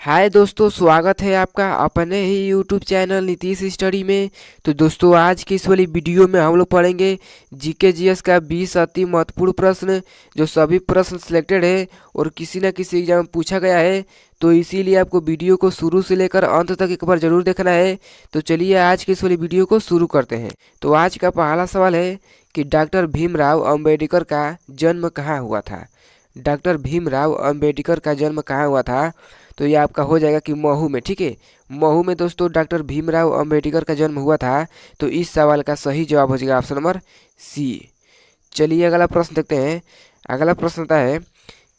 हाय दोस्तों, स्वागत है आपका अपने ही यूट्यूब चैनल नीतीश स्टडी में। तो दोस्तों, आज की इस वाली वीडियो में हम लोग पढ़ेंगे जीके जीएस का 20 अति महत्वपूर्ण प्रश्न, जो सभी प्रश्न सिलेक्टेड है और किसी न किसी एग्जाम में पूछा गया है। तो इसीलिए आपको वीडियो को शुरू से लेकर अंत तक एक बार जरूर देखना है। तो चलिए आज की इस वाली वीडियो को शुरू करते हैं। तो आज का पहला सवाल है कि डॉक्टर भीमराव अंबेडकर का जन्म कहाँ हुआ था। डॉक्टर भीमराव अंबेडकर का जन्म कहाँ हुआ था। तो ये आपका हो जाएगा कि महू में। ठीक है, महू में दोस्तों डॉक्टर भीमराव अंबेडकर का जन्म हुआ था। तो इस सवाल का सही जवाब हो जाएगा ऑप्शन नंबर सी। चलिए अगला प्रश्न देखते हैं। अगला प्रश्न होता है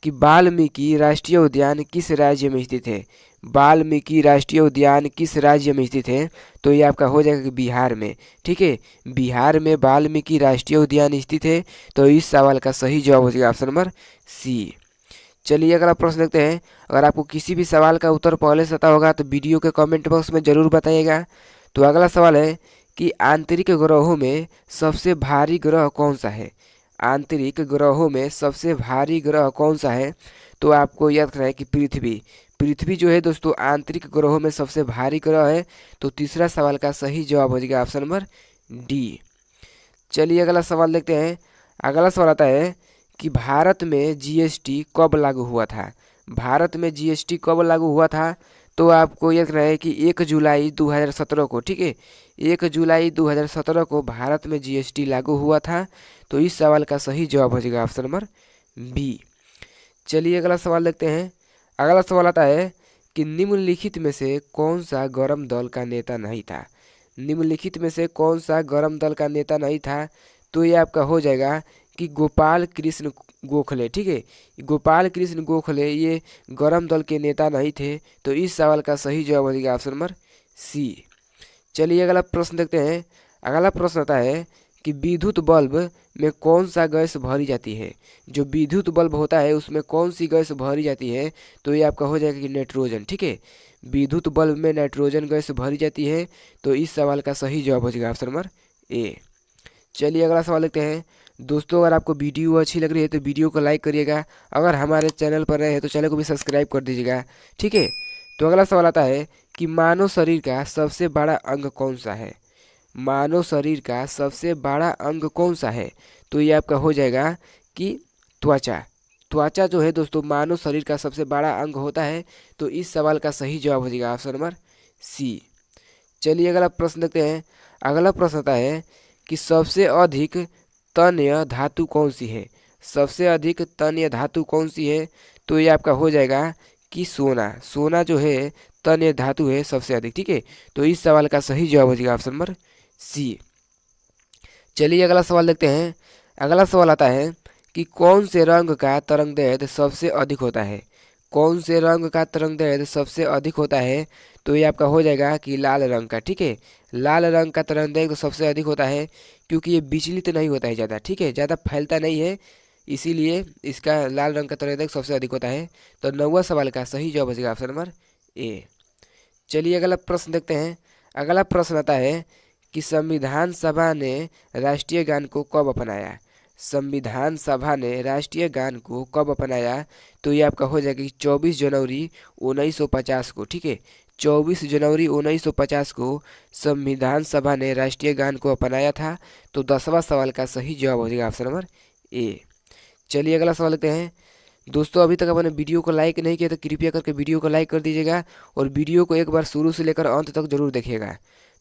कि वाल्मीकि राष्ट्रीय उद्यान किस राज्य में स्थित है। वाल्मीकि राष्ट्रीय उद्यान किस राज्य में स्थित है। तो ये आपका हो जाएगा कि बिहार में। ठीक है, बिहार में वाल्मीकि राष्ट्रीय उद्यान स्थित है। तो इस सवाल का सही जवाब हो जाएगा ऑप्शन नंबर सी। चलिए अगला प्रश्न देखते हैं। अगर आपको किसी भी सवाल का उत्तर पहले से पता होगा तो वीडियो के कमेंट बॉक्स में ज़रूर बताइएगा। तो अगला सवाल है कि आंतरिक ग्रहों में सबसे भारी ग्रह कौन सा है। आंतरिक ग्रहों में सबसे भारी ग्रह कौन सा है। तो आपको याद रखना है कि पृथ्वी। पृथ्वी जो है दोस्तों आंतरिक ग्रहों में सबसे भारी ग्रह है। तो तीसरा सवाल का सही जवाब हो जाएगा ऑप्शन नंबर डी। चलिए अगला सवाल देखते हैं। अगला सवाल आता है कि भारत में जीएसटी कब लागू हुआ था। भारत में जीएसटी कब लागू हुआ था। तो आपको याद रखना है कि 1 जुलाई 2017 को। ठीक है, 1 जुलाई 2017 को भारत में जीएसटी लागू हुआ था। तो इस सवाल का सही जवाब हो जाएगा ऑप्शन नंबर बी। चलिए अगला सवाल देखते हैं। अगला सवाल आता है कि निम्नलिखित में से कौन सा गरम दल का नेता नहीं था। निम्नलिखित में से कौन सा गरम दल का नेता नहीं था। तो ये आपका हो जाएगा कि गोपाल कृष्ण गोखले। ठीक है, गोपाल कृष्ण गोखले ये गरम दल के नेता नहीं थे। तो इस सवाल का सही जवाब हो जाएगा ऑप्शन नंबर सी। चलिए अगला प्रश्न देखते हैं। अगला प्रश्न आता है कि विद्युत बल्ब में कौन सा गैस भरी जाती है। जो विद्युत बल्ब होता है उसमें कौन सी गैस भरी जाती है। तो ये आपका हो जाएगा कि नाइट्रोजन। ठीक है, विद्युत बल्ब में नाइट्रोजन गैस भरी जाती है। तो इस सवाल का सही जवाब हो जाएगा ऑप्शन नंबर ए। चलिए अगला सवाल देखते हैं। दोस्तों, अगर आपको वीडियो अच्छी लग रही है तो वीडियो को लाइक करिएगा। अगर हमारे चैनल पर रहे हैं तो चैनल को भी सब्सक्राइब कर दीजिएगा। ठीक है, तो अगला सवाल आता है कि मानव शरीर का सबसे बड़ा अंग कौन सा है। मानव शरीर का सबसे बड़ा अंग कौन सा है। तो ये आपका हो जाएगा कि त्वचा। त्वचा जो है दोस्तों मानव शरीर का सबसे बड़ा अंग होता है। तो इस सवाल का सही जवाब हो जाएगा ऑप्शन नंबर सी। चलिए अगला प्रश्न देखते हैं। अगला प्रश्न आता है कि सबसे अधिक तन्य धातु कौन सी है। सबसे अधिक तन्य धातु कौन सी है। तो ये आपका हो जाएगा कि सोना। सोना जो है तन्य धातु है सबसे अधिक। ठीक है, तो इस सवाल का सही जवाब हो जाएगा ऑप्शन नंबर सी। चलिए अगला सवाल देखते हैं। अगला सवाल आता है कि कौन से रंग का तरंगदैर्घ्य सबसे अधिक होता है। कौन से रंग का तरंगदैर्घ्य सबसे अधिक होता है। तो ये आपका हो जाएगा कि लाल रंग का। ठीक है, लाल रंग का तरंगदैर्घ्य सबसे अधिक होता है क्योंकि ये विचलित नहीं होता है ज़्यादा। ठीक है, ज़्यादा फैलता नहीं है, इसीलिए इसका लाल रंग का तरंगदैर्घ्य सबसे अधिक होता है। तो 9वां सवाल का सही जवाब हो जाएगा ऑप्शन नंबर ए। चलिए अगला प्रश्न देखते हैं। अगला प्रश्न आता है कि संविधान सभा ने राष्ट्रीय गान को कब अपनाया। संविधान सभा ने राष्ट्रीय गान को कब अपनाया। तो ये आपका हो जाएगा कि 24 जनवरी 1950 को। ठीक है, 24 जनवरी 1950 को संविधान सभा ने राष्ट्रीय गान को अपनाया था। तो 10वां सवाल का सही जवाब हो जाएगा ऑप्शन नंबर ए। चलिए अगला सवाल लेते हैं। दोस्तों, अभी तक आपने वीडियो को लाइक नहीं किया तो कृपया करके वीडियो को लाइक कर दीजिएगा और वीडियो को एक बार शुरू से लेकर अंत तक जरूर देखिएगा।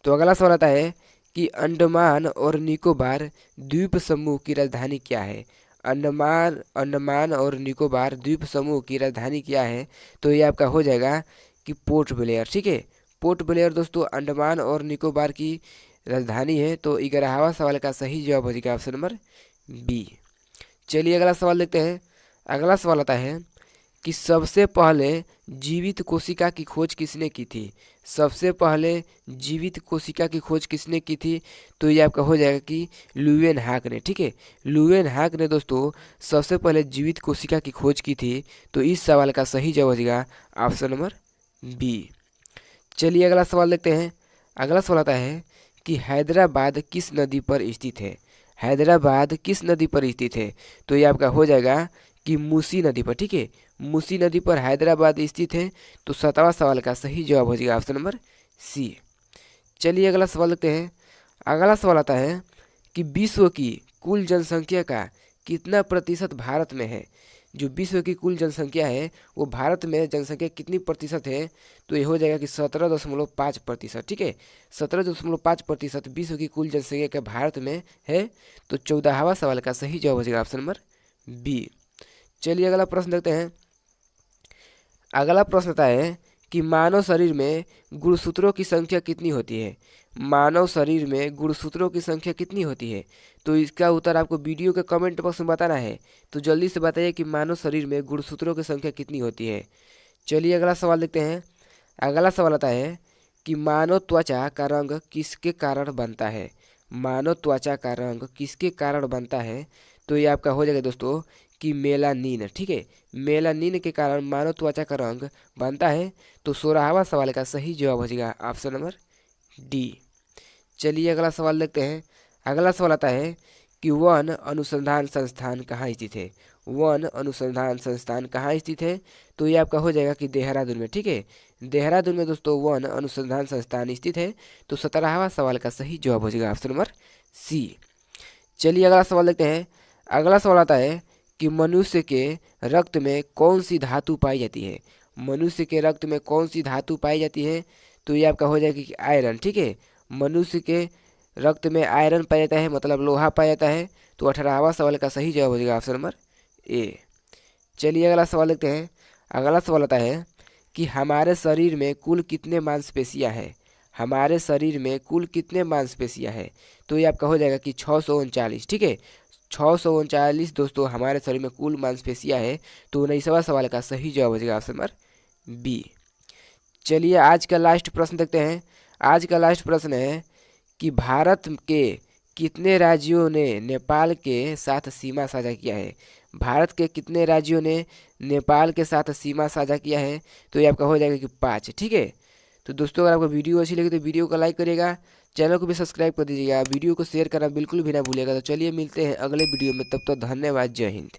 तो अगला सवाल आता है कि अंडमान और निकोबार द्वीप समूह की राजधानी क्या है। अंडमान और निकोबार द्वीप समूह की राजधानी क्या है। तो ये आपका हो जाएगा कि पोर्ट ब्लेयर। ठीक है, पोर्ट ब्लेयर दोस्तों अंडमान और निकोबार की राजधानी है। तो 11वां सवाल का सही जवाब हो जाएगा ऑप्शन नंबर बी। चलिए अगला सवाल देखते हैं। अगला सवाल आता है कि सबसे पहले जीवित कोशिका की खोज किसने की थी। सबसे पहले जीवित कोशिका की खोज किसने की थी। तो ये आपका हो जाएगा कि लुवेन हाक ने। ठीक है, लुवेन हाक ने दोस्तों सबसे पहले जीवित कोशिका की खोज की थी। तो इस सवाल का सही जवाब हो जाएगा ऑप्शन नंबर बी। चलिए अगला सवाल देखते हैं। अगला सवाल आता है कि हैदराबाद किस नदी पर स्थित है। हैदराबाद किस नदी पर स्थित है। तो ये आपका हो जाएगा कि मूसी नदी पर, ठीक है, मूसी नदी पर हैदराबाद स्थित है। तो 7वां सवाल का सही जवाब हो जाएगा ऑप्शन नंबर सी। चलिए अगला सवाल देखते हैं। अगला सवाल आता है कि विश्व की कुल जनसंख्या का कितना प्रतिशत भारत में है। जो विश्व की कुल जनसंख्या है वो भारत में जनसंख्या कितनी प्रतिशत है, तो ये हो जाएगा कि 17.5%, ठीक है। 17.5% विश्व की कुल जनसंख्या का भारत में है। तो 14वां सवाल का सही जवाब हो जाएगा ऑप्शन नंबर बी। चलिए अगला प्रश्न देखते हैं। अगला प्रश्न आता है कि मानव शरीर में गुणसूत्रों की संख्या कितनी होती है। मानव शरीर में गुणसूत्रों की संख्या कितनी होती है, तो इसका उत्तर आपको वीडियो के कमेंट बॉक्स में बताना है। तो जल्दी से बताइए कि मानव शरीर में गुणसूत्रों की संख्या कितनी होती है। चलिए अगला सवाल देखते हैं। अगला सवाल आता है कि मानव त्वचा का रंग किसके कारण बनता है। मानव त्वचा का रंग किसके कारण बनता है, तो ये आपका हो जाएगा दोस्तों कि मेलानिन, ठीक है। मेलानिन के कारण मानव त्वचा का रंग बनता है। तो 16वां सवाल का सही जवाब हो जाएगा ऑप्शन नंबर डी। चलिए अगला सवाल देखते हैं। अगला सवाल आता है कि वन अनुसंधान संस्थान कहाँ स्थित है। वन अनुसंधान संस्थान कहाँ स्थित है, तो ये आपका हो जाएगा कि देहरादून में, ठीक है। देहरादून में दोस्तों वन अनुसंधान संस्थान स्थित है। तो 17वां सवाल का सही जवाब हो जाएगा ऑप्शन नंबर सी। चलिए अगला सवाल देखते हैं। अगला सवाल आता है कि मनुष्य के रक्त में कौन सी धातु पाई जाती है। मनुष्य के रक्त में कौन सी धातु पाई जाती है, तो ये आपका हो जाएगा कि आयरन, ठीक है। मनुष्य के रक्त में आयरन पाया जाता है, मतलब लोहा पाया जाता है। तो 18वां सवाल का सही जवाब हो जाएगा ऑप्शन नंबर ए। चलिए अगला सवाल देखते हैं। अगला सवाल आता है कि हमारे शरीर में कुल कितने मांसपेशियां हैं। हमारे शरीर में कुल कितने मांसपेशियां हैं, तो ये आपका हो जाएगा कि 639, ठीक है। 639 दोस्तों हमारे शरीर में कुल मांसपेशियां है। तो 19वां सवाल का सही जवाब हो जाएगा ऑप्शन नंबर बी। चलिए आज का लास्ट प्रश्न देखते हैं। आज का लास्ट प्रश्न है कि भारत के कितने राज्यों ने नेपाल के साथ सीमा साझा किया है। भारत के कितने राज्यों ने नेपाल के साथ सीमा साझा किया है, तो ये आपका हो जाएगा कि 5, ठीक है। तो दोस्तों अगर आपको वीडियो अच्छी लगी तो वीडियो को लाइक करिएगा, चैनल को भी सब्सक्राइब कर दीजिएगा, वीडियो को शेयर करना बिल्कुल भी ना भूलिएगा। तो चलिए मिलते हैं अगले वीडियो में, तब तक धन्यवाद, जय हिंद।